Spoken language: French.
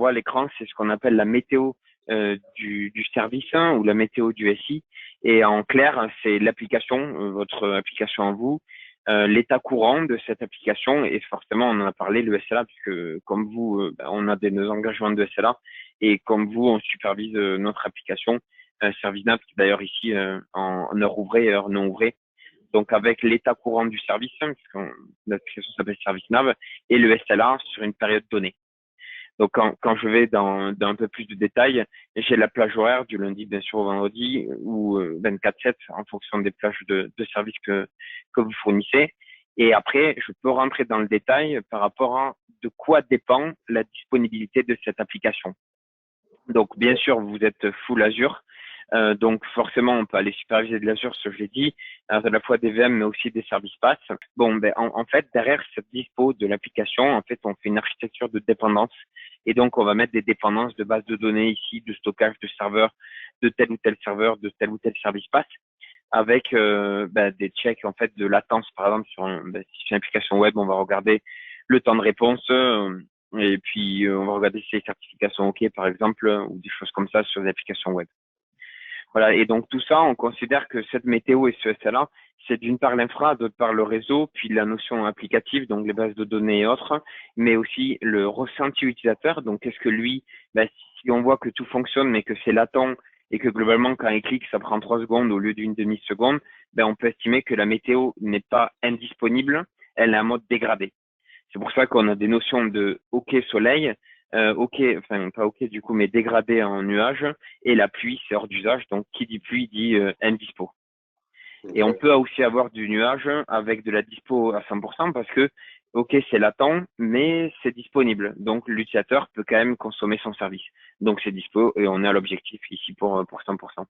voit à l'écran, c'est ce qu'on appelle la météo du service, hein, ou la météo du SI. Et en clair, c'est l'application, votre application en vous, l'état courant de cette application. Et forcément, on en a parlé, le SLA, puisque comme vous, on a nos engagements de SLA. Et comme vous, on supervise notre application ServiceNav, qui d'ailleurs ici en heure ouvrée et heure non ouvrée. Donc avec l'état courant du service, hein, puisque l'application s'appelle ServiceNav, et le SLA sur une période donnée. Donc quand je vais dans un peu plus de détails, j'ai la plage horaire du lundi bien sûr au vendredi ou 24/7 en fonction des plages de service que vous fournissez. Et après, je peux rentrer dans le détail par rapport à de quoi dépend la disponibilité de cette application. Donc, bien sûr, vous êtes full Azure. Donc, forcément, on peut aller superviser de l'Azure, ce que je l'ai dit, à la fois des VM, mais aussi des services PaaS. Bon, ben, en fait, derrière cette dispo de l'application, en fait, on fait une architecture de dépendance. Et donc, on va mettre des dépendances de base de données ici, de stockage de serveurs, de tel ou tel serveur, de tel ou tel service PaaS, avec des checks, en fait, de latence. Par exemple, si c'est une application web, on va regarder le temps de réponse, et puis, on va regarder si les certifications sont OK, par exemple, ou des choses comme ça sur les applications web. Voilà. Et donc, tout ça, on considère que cette météo et ce SLA, c'est d'une part l'infra, d'autre part le réseau, puis la notion applicative, donc les bases de données et autres, mais aussi le ressenti utilisateur. Donc, est-ce que lui, si on voit que tout fonctionne, mais que c'est latent et que globalement, quand il clique, ça prend 3 secondes au lieu d'une demi-seconde, on peut estimer que la météo n'est pas indisponible, elle est en mode dégradé. C'est pour ça qu'on a des notions de OK soleil, OK, enfin pas OK du coup, mais dégradé en nuage, et la pluie, c'est hors d'usage. Donc qui dit pluie dit indispo. Et on Ok. peut aussi avoir du nuage avec de la dispo à 100% parce que OK, c'est latent, mais c'est disponible. Donc l'utilisateur peut quand même consommer son service. Donc c'est dispo et on est à l'objectif ici pour 100%.